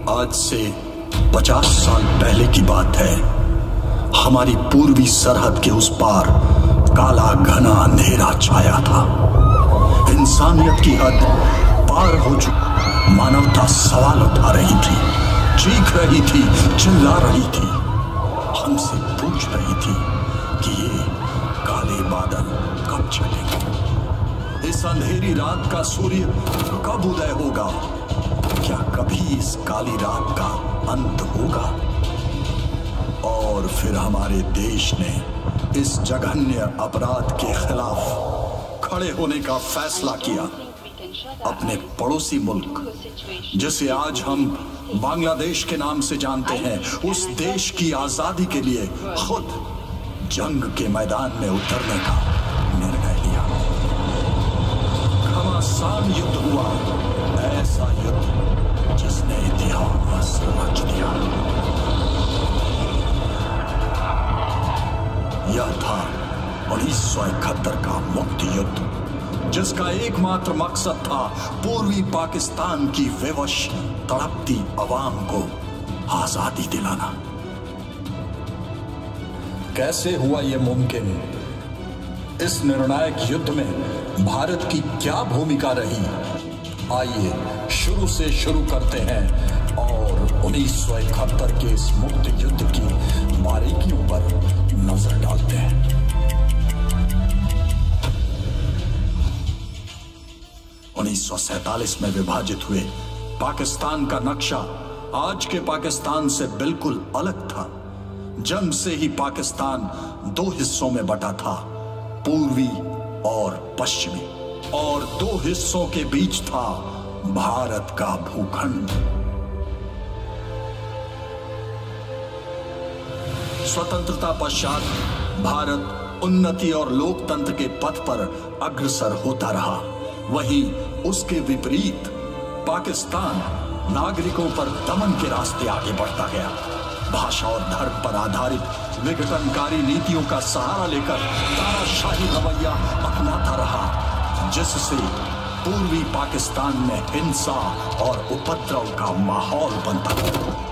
आज से 50 साल पहले की बात है। हमारी पूर्वी सरहद के उस पार काला घना अंधेरा छाया था। इंसानियत की हद पार हो चुकी मानवता सवाल उठा रही थी, चीख रही थी, चिल्ला रही थी, हमसे पूछ रही थी कि ये काले बादल कब चलेंगे, इस अंधेरी रात का सूर्य कब उदय होगा, क्या कभी इस काली रात का अंत होगा। और फिर हमारे देश ने इस जघन्य अपराध के खिलाफ खड़े होने का फैसला किया। अपने पड़ोसी मुल्क, जिसे आज हम बांग्लादेश के नाम से जानते हैं, उस देश की आजादी के लिए खुद जंग के मैदान में उतरने का निर्णय लिया। घमासान युद्ध हुआ, ऐसा युद्ध जिसने इतिहास रच दिया। यह था 1971 का मुक्ति युद्ध, जिसका एकमात्र मकसद था पूर्वी पाकिस्तान की विवश तड़पती अवाम को आजादी दिलाना। कैसे हुआ यह मुमकिन? इस निर्णायक युद्ध में भारत की क्या भूमिका रही? आइए शुरू से शुरू करते हैं और 1971 के इस मुक्ति युद्ध की बारीकियों पर नजर डालते हैं। 1947 में विभाजित हुए पाकिस्तान का नक्शा आज के पाकिस्तान से बिल्कुल अलग था। जंग से ही पाकिस्तान दो हिस्सों में बटा था, पूर्वी और पश्चिमी, और दो हिस्सों के बीच था भारत का भूखंड। स्वतंत्रता पश्चात भारत उन्नति और लोकतंत्र के पथ पर अग्रसर होता रहा। वहीं उसके विपरीत पाकिस्तान नागरिकों पर दमन के रास्ते आगे बढ़ता गया। भाषा और धर्म पर आधारित विघटनकारी नीतियों का सहारा लेकर तानाशाही रवैया अपनाता रहा, जिससे पूर्वी पाकिस्तान में हिंसा और उपद्रव का माहौल बनता था।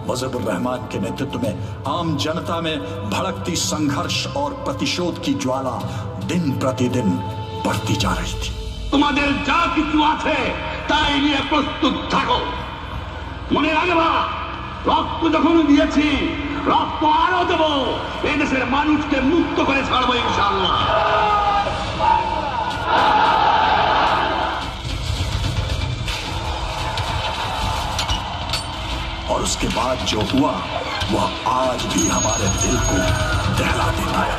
मुजीबुर रहमान के नेतृत्व में आम जनता में भड़कती संघर्ष और प्रतिशोध की ज्वाला दिन प्रतिदिन बढ़ती जा रही थी। তোমাদের যা কিছু আছে তাই নিয়ে প্রস্তুত থাকো। মনে রাখবা, রক্ত যখন দিয়েছি রক্ত আরো দেব। এই দেশের মানুষকে মুক্ত করে ছাড়বো ইনশাআল্লাহ। और उसके बाद जो हुआ वह आज भी हमारे दिल को दहला देता है।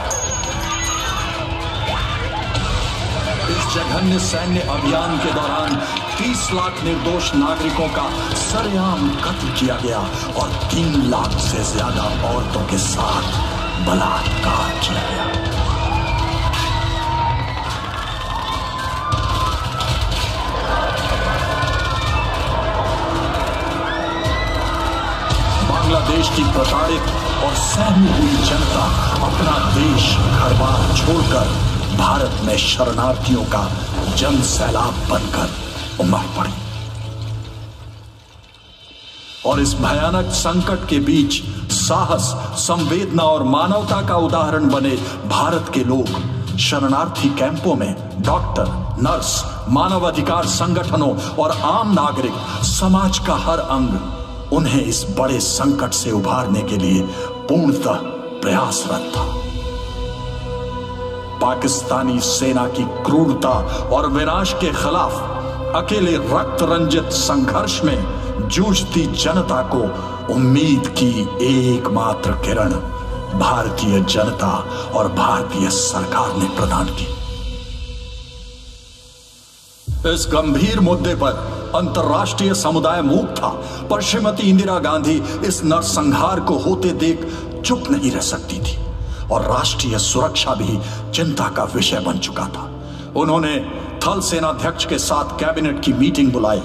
इस जघन्य सैन्य अभियान के दौरान 30 लाख निर्दोष नागरिकों का सरेआम कत्ल किया गया और 3 लाख से ज्यादा औरतों के साथ बलात्कार किया गया। बांग्लादेश की प्रताड़ित और सहमी हुई जनता अपना देश घर-बार छोड़कर भारत में शरणार्थियों का जन सैलाब बनकर उमड़ पड़ी। और इस भयानक संकट के बीच साहस, संवेदना और मानवता का उदाहरण बने भारत के लोग शरणार्थी कैंपों में डॉक्टर, नर्स, मानवाधिकार संगठनों और आम नागरिक समाज का हर अंग उन्हें इस बड़े संकट से उभारने के लिए पूर्णतः प्रयासरत था। पाकिस्तानी सेना की क्रूरता और विनाश के खिलाफ अकेले रक्त रंजित संघर्ष में जूझती जनता को उम्मीद की एकमात्र किरण भारतीय जनता और भारतीय सरकार ने प्रदान की। इस गंभीर मुद्दे पर अंतर्राष्ट्रीय समुदाय मूक था, पर श्रीमती इंदिरा गांधी इस नरसंहार को होते देख चुप नहीं रह सकती थी और राष्ट्रीय सुरक्षा भी चिंता का विषय बन चुका था। उन्होंने थल सेनाध्यक्ष के साथ कैबिनेट की मीटिंग बुलाई।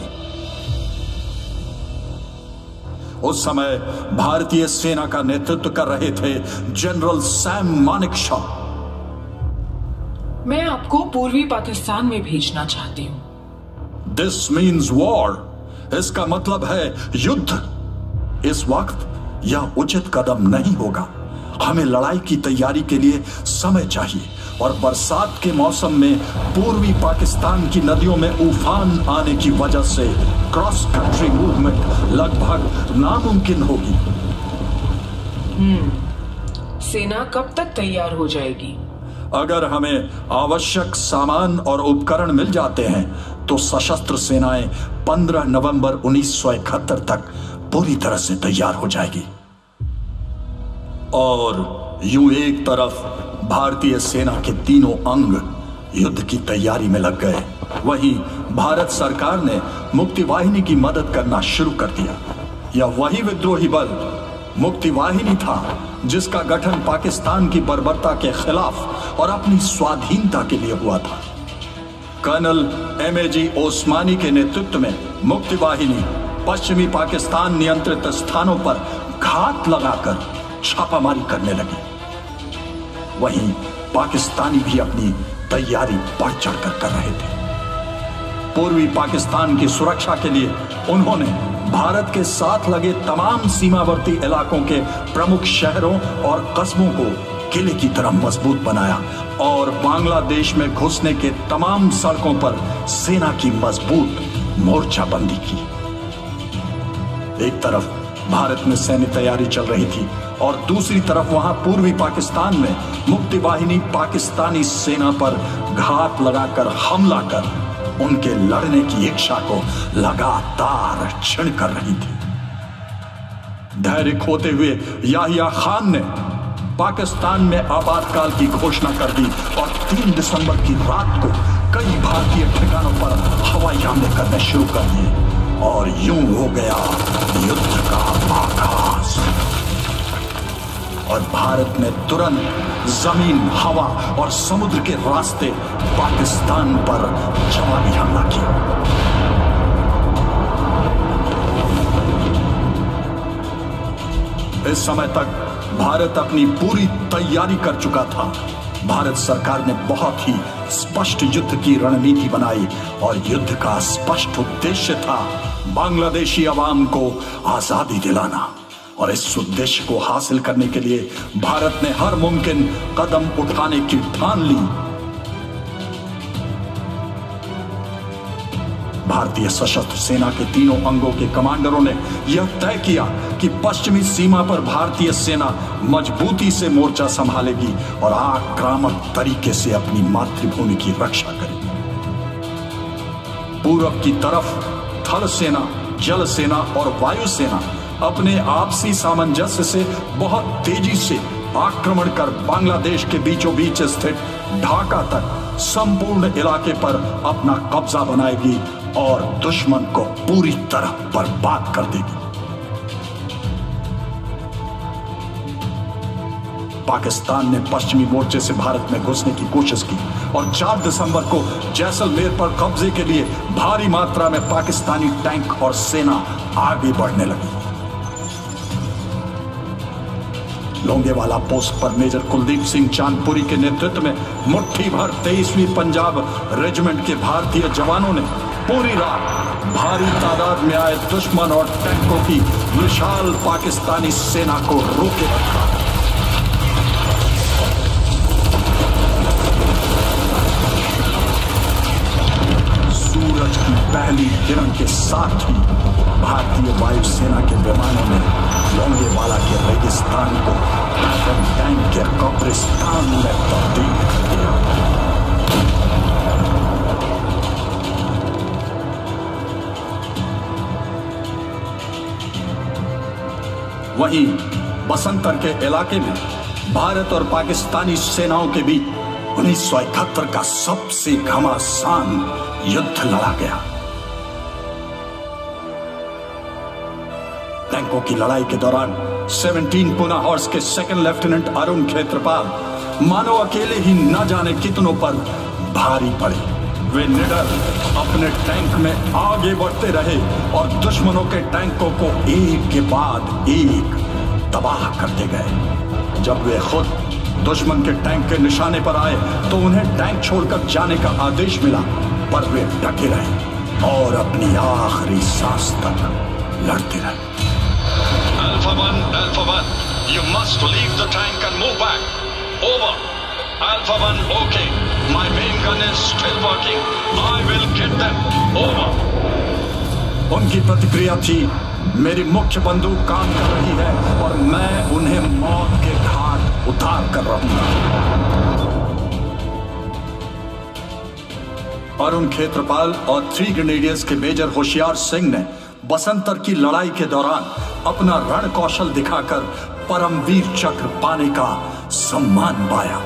उस समय भारतीय सेना का नेतृत्व कर रहे थे जनरल सैम मानेकशॉ। मैं आपको पूर्वी पाकिस्तान में भेजना चाहती हूँ। This means war. इसका मतलब है युद्ध। इस वक्त यह उचित कदम नहीं होगा। हमें लड़ाई की तैयारी के लिए समय चाहिए और बरसात के मौसम में पूर्वी पाकिस्तान की नदियों में उफान आने की वजह से क्रॉस कंट्री मूवमेंट लगभग नामुमकिन होगी। सेना कब तक तैयार हो जाएगी? अगर हमें आवश्यक सामान और उपकरण मिल जाते हैं तो सशस्त्र सेनाएं 15 नवंबर 1971 तक पूरी तरह से तैयार हो जाएगी। और यूं एक तरफ भारतीय सेना के तीनों अंग युद्ध की तैयारी में लग गए, वहीं भारत सरकार ने मुक्ति वाहिनी की मदद करना शुरू कर दिया। यह वही विद्रोही बल मुक्ति वाहिनी था जिसका गठन पाकिस्तान की बर्बरता के खिलाफ और अपनी स्वाधीनता के लिए हुआ था। कर्नल एमएजी ओस्मानी के नेतृत्व में मुक्ति वाहिनी पश्चिमी पाकिस्तान नियंत्रित स्थानों पर घात लगाकर छापामारी करने लगी। वहीं पाकिस्तानी भी अपनी तैयारी बढ़ चढ़कर कर रहे थे। पूर्वी पाकिस्तान की सुरक्षा के लिए उन्होंने भारत के साथ लगे तमाम सीमावर्ती इलाकों के प्रमुख शहरों और कस्बों को किले की तरह मजबूत बनाया और बांग्लादेश में घुसने के तमाम सड़कों पर सेना की मजबूत मोर्चाबंदी की। एक तरफ भारत में सैन्य तैयारी चल रही थी और दूसरी तरफ वहां पूर्वी पाकिस्तान में मुक्ति वाहिनी पाकिस्तानी सेना पर घात लगाकर हमला कर उनके लड़ने की इच्छा को लगातार क्षीण कर रही थी। धैर्य खोते हुए याहिया खान ने पाकिस्तान में आपातकाल की घोषणा कर दी और 3 दिसंबर की रात को कई भारतीय ठिकानों पर हवाई हमले करने शुरू कर दिए और यूं हो गया युद्ध का आगाज। और भारत ने तुरंत जमीन, हवा और समुद्र के रास्ते पाकिस्तान पर जवाबी हमला किया। इस समय तक भारत अपनी पूरी तैयारी कर चुका था। भारत सरकार ने बहुत ही स्पष्ट युद्ध की रणनीति बनाई और युद्ध का स्पष्ट उद्देश्य था बांग्लादेशी अवाम को आजादी दिलाना। और इस उद्देश्य को हासिल करने के लिए भारत ने हर मुमकिन कदम उठाने की ठान ली। भारतीय सशस्त्र सेना के तीनों अंगों के कमांडरों ने यह तय किया कि पश्चिमी सीमा पर भारतीय सेना मजबूती से मोर्चा संभालेगी और आक्रामक तरीके से अपनी मातृभूमि की रक्षा करेगी। पूर्व की तरफ थल सेना, जल सेना और वायु सेना अपने आपसी सामंजस्य से बहुत तेजी से आक्रमण कर बांग्लादेश के बीचों बीच स्थित ढाका तक संपूर्ण इलाके पर अपना कब्जा बनाएगी और दुश्मन को पूरी तरह बर्बाद कर देगी। पाकिस्तान ने पश्चिमी मोर्चे से भारत में घुसने की कोशिश की और 4 दिसंबर को जैसलमेर पर कब्जे के लिए भारी मात्रा में पाकिस्तानी टैंक और सेना आगे बढ़ने लगी। लोंगेवाला पोस्ट पर मेजर कुलदीप सिंह चांदपुरी के नेतृत्व में मुट्ठी भर 23वीं पंजाब रेजिमेंट के भारतीय जवानों ने पूरी रात भारी तादाद में आए दुश्मन और टैंकों की विशाल पाकिस्तानी सेना को रोके रखा। सूरज की पहली किरण के साथ ही भारतीय वायुसेना के विमानों ने लोंगेवाला के रेगिस्तान को टैंक के कब्रिस्तान में तब्दील कर दिया। वहीं बसंतर के इलाके में भारत और पाकिस्तानी सेनाओं के बीच 1971 का सबसे घमासान युद्ध लड़ा गया। टैंकों की लड़ाई के दौरान 17 पुना हॉर्स के सेकंड लेफ्टिनेंट अरुण खेत्रपाल मानो अकेले ही न जाने कितनों पर भारी पड़े। वे निडर अपने टैंक में आगे बढ़ते रहे और दुश्मनों के टैंकों को एक के बाद एक तबाह करते गए। जब वे खुद दुश्मन के टैंक के निशाने पर आए तो उन्हें टैंक छोड़कर जाने का आदेश मिला, पर वे डटे रहे और अपनी आखिरी सांस तक लड़ते रहे। Alpha 1, you must leave the tank and move back. Over. Alpha 1, okay. My main gun is still working. I will get them. Over. उनकी प्रतिक्रिया थी, मेरी मुख्य बंदूक काम कर रही है और मैं उन्हें मौत के घाट उतार कर रहूंगा। अरुण खेत्रपाल और 3 ग्रेनेडियर्स के मेजर होशियार सिंह ने बसंतर की लड़ाई के दौरान अपना रण कौशल दिखाकर परमवीर चक्र पाने का सम्मान पाया।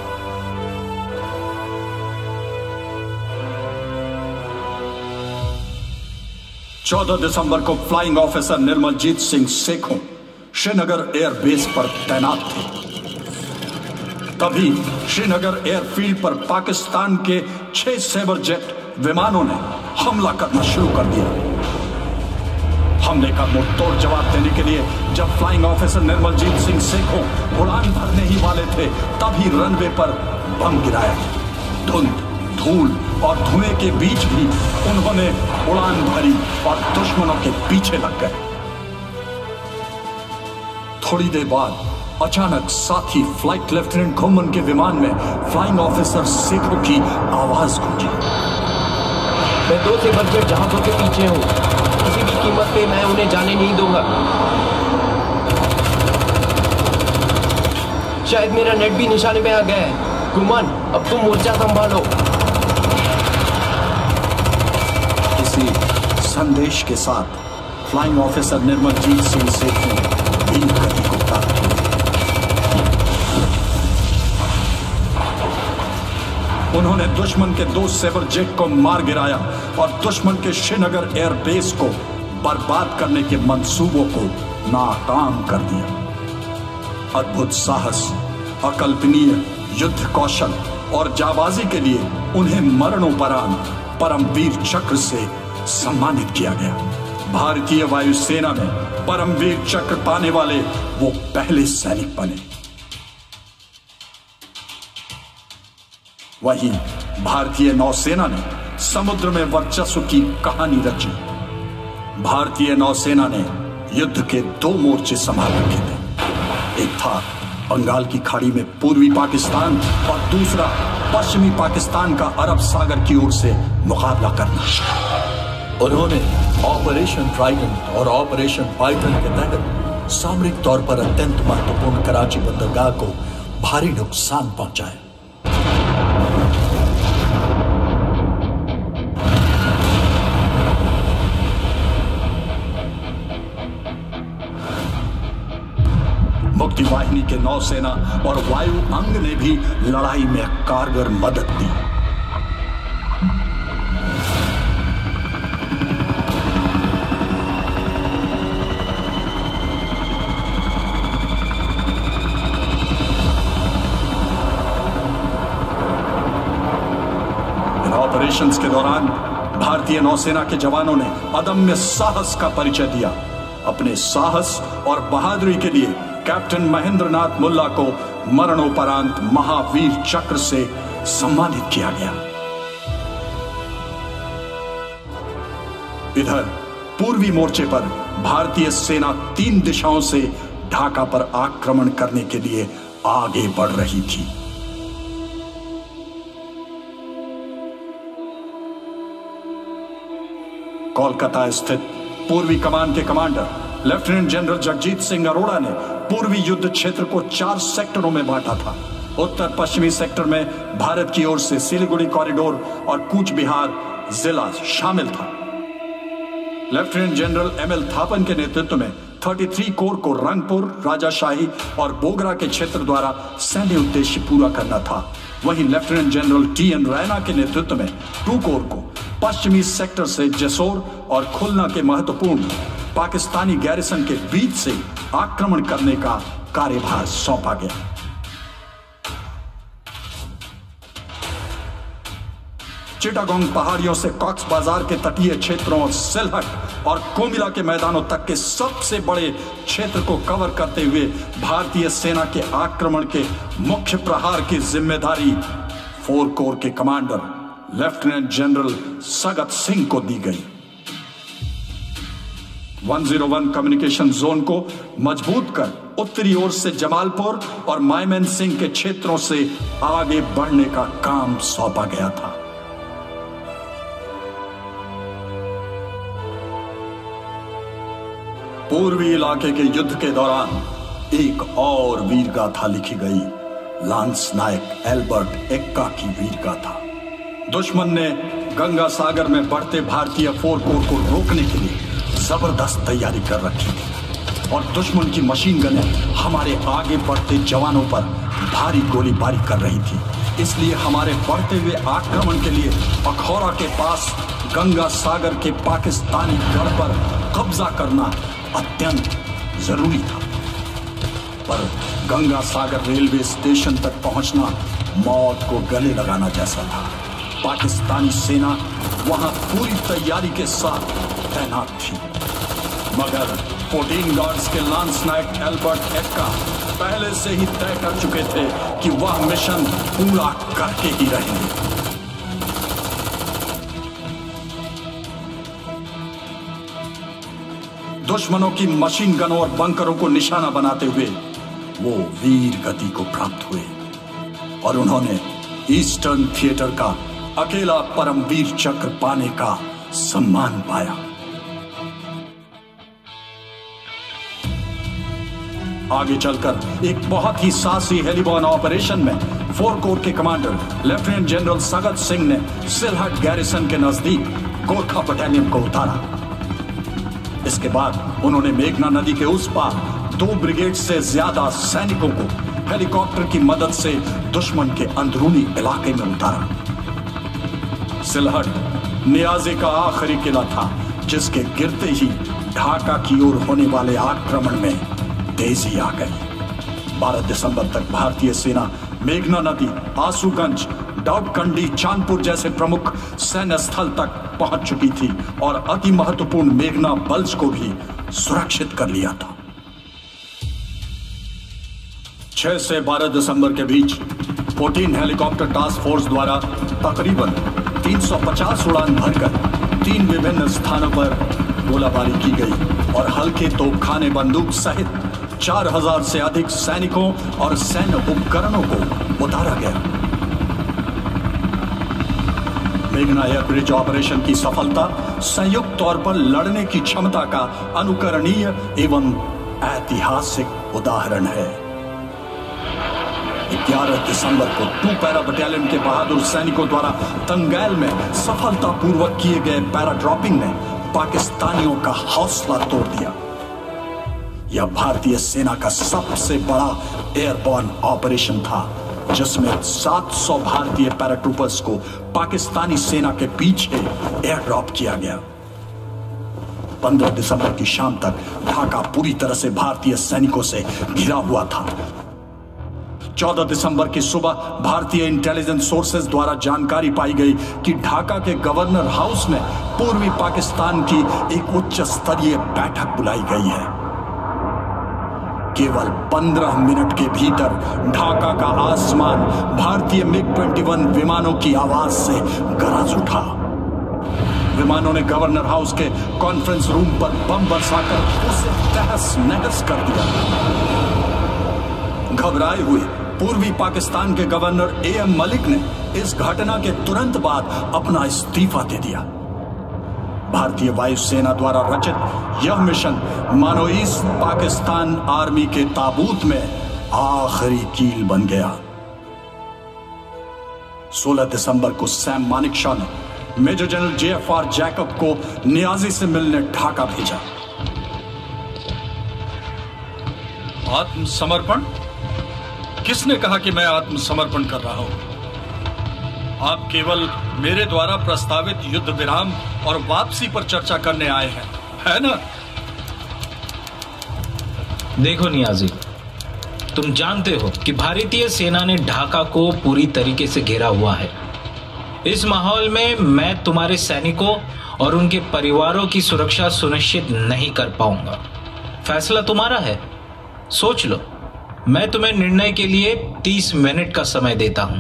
चौदह दिसंबर को flying officer Nirmaljit Singh Sekhon Srinagar airbase पर तैनात थे। तभी श्रीनगर एयरफील्ड पर पाकिस्तान के 6 सेबर जेट विमानों ने हमला करना शुरू कर दिया। हमले का मुंहतोड़ जवाब देने के लिए जब फ्लाइंग ऑफिसर निर्मलजीत सिंह सेखों उड़ान भरने ही वाले थे, तभी रनवे पर बम गिराया। धुंध, धूल और धुएं के बीच भी उन्होंने उड़ान भरी और दुश्मनों के पीछे लग गए। थोड़ी देर बाद अचानक साथी फ्लाइट लेफ्टिनेंट घुमन के विमान में फ्लाइंग ऑफिसर सेखों की आवाज गूंजी। मैं 2 सेबर जेट जहाजों के पीछे हूँ, किसी भी कीमत पे मैं उन्हें जाने नहीं दूंगा। शायद मेरा नेट भी निशाने पे आ गया है। घुमन, अब तुम मोर्चा संभालो। इसी संदेश के साथ फ्लाइंग ऑफिसर निर्मलजीत सिंह सेखों वीर गति को प्राप्त हुए। उन्होंने दुश्मन के 2 सेबर जेट को मार गिराया और दुश्मन के श्रीनगर एयरबेस को बर्बाद करने के मंसूबों को नाकाम कर दिया। अद्भुत साहस, अकल्पनीय युद्ध कौशल और जाबाजी के लिए उन्हें मरणोपरांत परमवीर चक्र से सम्मानित किया गया। भारतीय वायुसेना में परमवीर चक्र पाने वाले वो पहले सैनिक बने। वहीं भारतीय नौसेना ने समुद्र में वर्चस्व की कहानी रची। भारतीय नौसेना ने युद्ध के 2 मोर्चे संभाल रखे थे। एक था बंगाल की खाड़ी में पूर्वी पाकिस्तान और दूसरा पश्चिमी पाकिस्तान का अरब सागर की ओर से मुकाबला करना। उन्होंने ऑपरेशन ट्राइडेंट और ऑपरेशन पाइथन के तहत सामरिक तौर पर अत्यंत महत्वपूर्ण कराची बंदरगाह को भारी नुकसान पहुंचाया। मुक्ति वाहिनी के नौसेना और वायु अंग ने भी लड़ाई में कारगर मदद दी। इन ऑपरेशंस के दौरान भारतीय नौसेना के जवानों ने अदम्य साहस का परिचय दिया। अपने साहस और बहादुरी के लिए कैप्टन महेंद्रनाथ मुल्ला को मरणोपरांत महावीर चक्र से सम्मानित किया गया। इधर पूर्वी मोर्चे पर भारतीय सेना 3 दिशाओं से ढाका पर आक्रमण करने के लिए आगे बढ़ रही थी। कोलकाता स्थित पूर्वी कमान के commander lieutenant general Jagjit Singh Arora ने पूर्वी युद्ध क्षेत्र को 4 सेक्टरों में बांटा था। उत्तर पश्चिमी सेक्टर में भारत की ओर से सिलीगुड़ी कॉरिडोर और कूच बिहार जिला शामिल था। लेफ्टिनेंट जनरल एमएल थापन के नेतृत्व में 33 कोर को रंगपुर, राजाशाही और बोगरा के क्षेत्र द्वारा सैन्य उद्देश्य पूरा करना था। वहीं लेफ्टिनेंट जनरल टीएन रैना के नेतृत्व में 2 कोर को पश्चिमी सेक्टर से जसोर और खुलना के महत्वपूर्ण पाकिस्तानी गैरिसन के बीच से आक्रमण करने का कार्यभार सौंपा गया। चिटागोंग पहाड़ियों से कॉक्स बाजार के तटीय क्षेत्रों, सिलहट और कोमिला के मैदानों तक के सबसे बड़े क्षेत्र को कवर करते हुए भारतीय सेना के आक्रमण के मुख्य प्रहार की जिम्मेदारी 4 कोर के commander lieutenant general Sagat Singh को दी गई। 101 कम्युनिकेशन जोन को मजबूत कर उत्तरी ओर से जमालपुर और मायमेंसिंह के क्षेत्रों से आगे बढ़ने का काम सौंपा गया था। पूर्वी इलाके के युद्ध के दौरान एक और वीर गाथा लिखी गई, लांस नायक एल्बर्ट एक्का की वीर गाथा। दुश्मन ने गंगा सागर में बढ़ते भारतीय 4 कोर को रोकने के लिए जबरदस्त तैयारी कर रखी थी और दुश्मन की मशीन गनें हमारे आगे बढ़ते जवानों पर भारी गोलीबारी कर रही थी। इसलिए हमारे बढ़ते हुए आक्रमण के लिए अखौरा के पास गंगा सागर के पाकिस्तानी गढ़ पर कब्जा करना अत्यंत जरूरी था। पर गंगा सागर रेलवे स्टेशन तक पहुंचना मौत को गले लगाना जैसा था। पाकिस्तानी सेना वहां पूरी तैयारी के साथ तैनात थी, मगर 14 गार्ड्स के लांस नायक एल्बर्ट एक्का पहले से ही तय कर चुके थे कि वह मिशन पूरा करके ही रहेंगे। दुश्मनों की मशीन गनों और बंकरों को निशाना बनाते हुए वो वीर गति को प्राप्त हुए और उन्होंने ईस्टर्न थिएटर का अकेला परमवीर चक्र पाने का सम्मान पाया। आगे चलकर एक बहुत ही साहसी हेलीबॉर्न ऑपरेशन में 4 कोर के commander lieutenant general Sagat Singh ने सिलहट गैरिसन के नजदीक गोरखा बटालियन को उतारा। इसके बाद उन्होंने मेघना नदी के उस पार 2 ब्रिगेड से ज्यादा सैनिकों को हेलीकॉप्टर की मदद से दुश्मन के अंदरूनी इलाके में उतारा। सिलहट नियाज़ी का आखिरी किला था जिसके गिरते ही ढाका की ओर होने वाले आक्रमण में तेजी आ गई। 12 दिसंबर तक भारतीय सेना मेघना नदी, आसूगंज, दाउदकंडी, चांदपुर जैसे प्रमुख सैन्य स्थल तक पहुंच चुकी थी और अति महत्वपूर्ण मेघना बल्ज को भी सुरक्षित कर लिया था। 6 से 12 दिसंबर के बीच 14 हेलीकॉप्टर टास्क फोर्स द्वारा तकरीबन 350 उड़ान भरकर 3 विभिन्न स्थानों पर गोलाबारी की गई और हल्के तोपखाने, बंदूक सहित 4000 से अधिक सैनिकों और सैन्य उपकरणों को उतारा गया। मेघना एयर ब्रिज ऑपरेशन की सफलता संयुक्त तौर पर लड़ने की क्षमता का अनुकरणीय एवं ऐतिहासिक उदाहरण है। 11 दिसंबर को 2 पैरा बटालियन के बहादुर सैनिकों द्वारा तंगैल में सफलतापूर्वक किए गए पैराड्रॉपिंग ने पाकिस्तानियों का हौसला तोड़ दिया। यह भारतीय सेना का सबसे बड़ा एयरबॉर्न ऑपरेशन था जिसमें 700 भारतीय पैराट्रूपर्स को पाकिस्तानी सेना के पीछे एयर ड्रॉप किया गया। 15 दिसंबर की शाम तक ढाका पूरी तरह से भारतीय सैनिकों से घिरा हुआ था। 14 दिसंबर की सुबह भारतीय इंटेलिजेंस सोर्सेज द्वारा जानकारी पाई गई कि ढाका के गवर्नर हाउस में पूर्वी पाकिस्तान की एक उच्च स्तरीय बैठक बुलाई गई है। केवल 15 मिनट के भीतर ढाका का आसमान भारतीय मिग-21 विमानों की आवाज से गरज उठा। विमानों ने गवर्नर हाउस के कॉन्फ्रेंस रूम पर बम बरसाकर उसे तहस नहस कर दिया। घबराए हुए पूर्वी पाकिस्तान के गवर्नर A.M. मलिक ने इस घटना के तुरंत बाद अपना इस्तीफा दे दिया। भारतीय वायुसेना द्वारा रचित यह मिशन मानो ईस्ट पाकिस्तान आर्मी के ताबूत में आखिरी कील बन गया। 16 दिसंबर को सैम मानेकशॉ ने मेजर जनरल J.F.R. जैकब को नियाजी से मिलने ढाका भेजा। आत्मसमर्पण? किसने कहा कि मैं आत्मसमर्पण कर रहा हूं? आप केवल मेरे द्वारा प्रस्तावित युद्ध विराम और वापसी पर चर्चा करने आए हैं, है ना? देखो नियाजी, तुम जानते हो कि भारतीय सेना ने ढाका को पूरी तरीके से घेरा हुआ है। इस माहौल में मैं तुम्हारे सैनिकों और उनके परिवारों की सुरक्षा सुनिश्चित नहीं कर पाऊंगा। फैसला तुम्हारा है, सोच लो। मैं तुम्हें निर्णय के लिए 30 मिनट का समय देता हूं।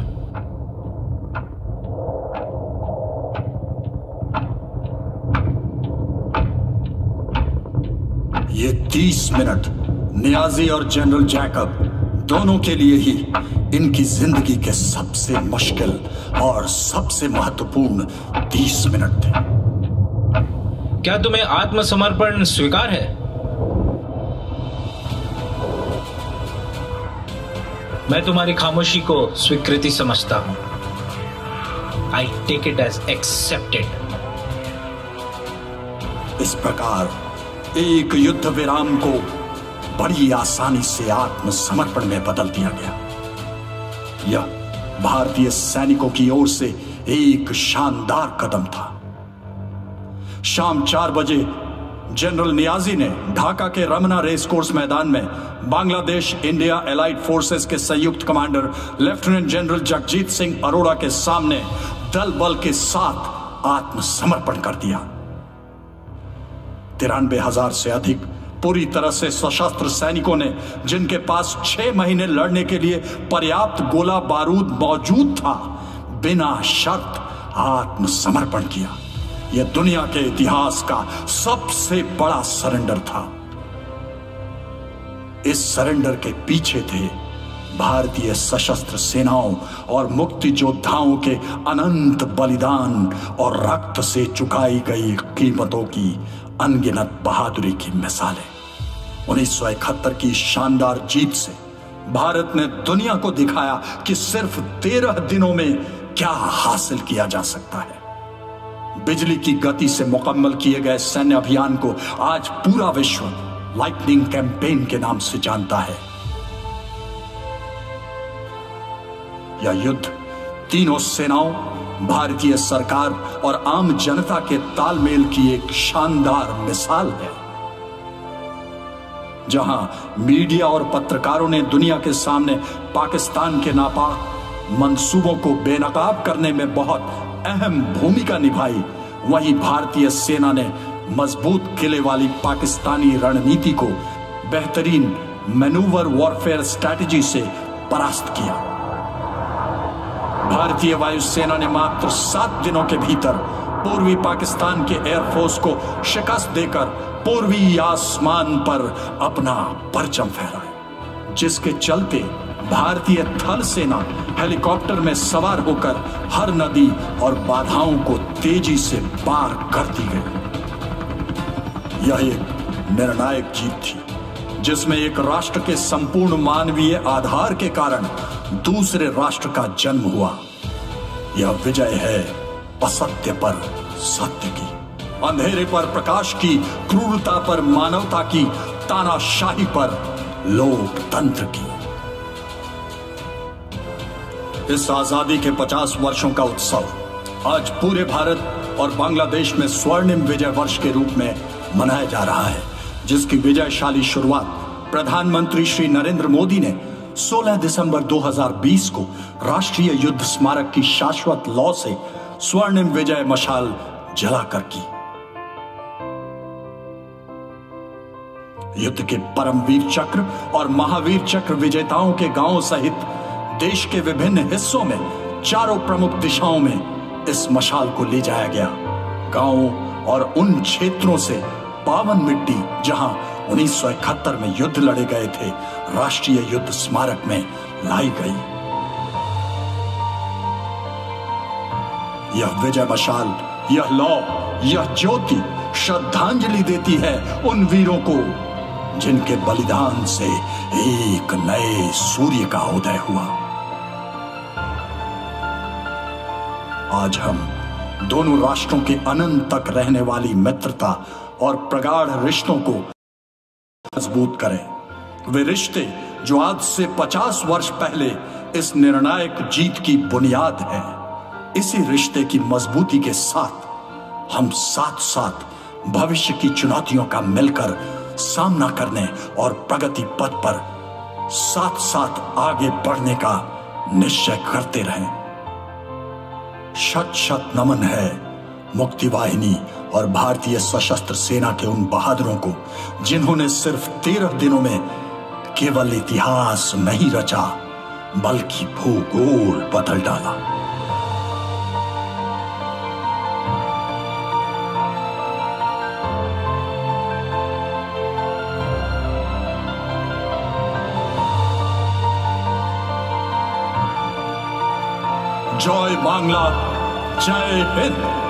ये 30 मिनट नियाजी और जनरल जैकब दोनों के लिए ही इनकी जिंदगी के सबसे मुश्किल और सबसे महत्वपूर्ण 30 मिनट थे। क्या तुम्हें आत्मसमर्पण स्वीकार है? मैं तुम्हारी खामोशी को स्वीकृति समझता हूं। I take it as accepted. इस प्रकार एक युद्ध विराम को बड़ी आसानी से आत्मसमर्पण में बदल दिया गया। यह भारतीय सैनिकों की ओर से एक शानदार कदम था। शाम 4 बजे जनरल नियाजी ने ढाका के रमना रेस कोर्स मैदान में बांग्लादेश इंडिया एलाइड फोर्सेस के संयुक्त commander lieutenant general Jagjit Singh Arora के सामने दल बल के साथ आत्मसमर्पण कर दिया। 93,000 से अधिक पूरी तरह से सशस्त्र सैनिकों ने, जिनके पास 6 महीने लड़ने के लिए पर्याप्त गोला बारूद मौजूद था, बिना शर्त आत्मसमर्पण किया। यह दुनिया के इतिहास का सबसे बड़ा सरेंडर था। इस सरेंडर के पीछे थे भारतीय सशस्त्र सेनाओं और मुक्ति योद्धाओं के अनंत बलिदान और रक्त से चुकाई गई कीमतों की अनगिनत बहादुरी की मिसालें। 1971 की शानदार जीत से भारत ने दुनिया को दिखाया कि सिर्फ 13 दिनों में क्या हासिल किया जा सकता है। बिजली की गति से मुकम्मल किए गए सैन्य अभियान को आज पूरा विश्व लाइटनिंग कैंपेन के नाम से जानता है। यह युद्ध तीनों सेनाओं, भारतीय सरकार और आम जनता के तालमेल की एक शानदार मिसाल है। जहां मीडिया और पत्रकारों ने दुनिया के सामने पाकिस्तान के नापाक मंसूबों को बेनकाब करने में बहुत अहम भूमिका निभाई, वहीं भारतीय सेना ने मजबूत किले वाली पाकिस्तानी रणनीति को बेहतरीन मैनूवर वॉरफेयर स्ट्रैटेजी से परास्त किया। भारतीय वायुसेना ने मात्र 7 दिनों के भीतर पूर्वी पाकिस्तान के एयरफोर्स को शिकस्त देकर पूर्वी आसमान पर अपना परचम फहराया, जिसके चलते भारतीय थल सेना हेलीकॉप्टर में सवार होकर हर नदी और बाधाओं को तेजी से पार करती गई। यह एक निर्णायक जीत थी, जिसमें एक राष्ट्र के संपूर्ण मानवीय आधार के कारण दूसरे राष्ट्र का जन्म हुआ। यह विजय है असत्य पर सत्य की, अंधेरे पर प्रकाश की, क्रूरता पर मानवता की, तानाशाही पर लोकतंत्र की। इस आजादी के 50 वर्षों का उत्सव आज पूरे भारत और बांग्लादेश में स्वर्णिम विजय वर्ष के रूप में मनाया जा रहा है, जिसकी विजयशाली शुरुआत प्रधानमंत्री श्री नरेंद्र मोदी ने 16 दिसंबर 2020 को राष्ट्रीय युद्ध स्मारक की शाश्वत लौ से स्वर्णिम विजय मशाल जलाकर की। युद्ध के परमवीर चक्र और महावीर चक्र विजेताओं के गांवों सहित देश के विभिन्न हिस्सों में चारों प्रमुख दिशाओं में इस मशाल को ले जाया गया। गांवों और उन क्षेत्रों से पावन मिट्टी जहां 1971 में युद्ध लड़े गए थे, राष्ट्रीय युद्ध स्मारक में लाई गई। यह विजय मशाल, यह लौ, यह ज्योति श्रद्धांजलि देती है उन वीरों को जिनके बलिदान से एक नए सूर्य का उदय हुआ। आज हम दोनों राष्ट्रों के अनंत तक रहने वाली मित्रता और प्रगाढ़ रिश्तों को मजबूत करें। वे रिश्ते जो आज से 50 वर्ष पहले इस निर्णायक जीत की बुनियाद है। इसी रिश्ते की मजबूती के साथ हम साथ साथ भविष्य की चुनौतियों का मिलकर सामना करने और प्रगति पथ पर साथ साथ आगे बढ़ने का निश्चय करते रहें। शत शत नमन है मुक्ति वाहिनी और भारतीय सशस्त्र सेना के उन बहादुरों को जिन्होंने सिर्फ 13 दिनों में केवल इतिहास नहीं रचा बल्कि भूगोल बदल डाला। जय बांग्ला, जय हिंद।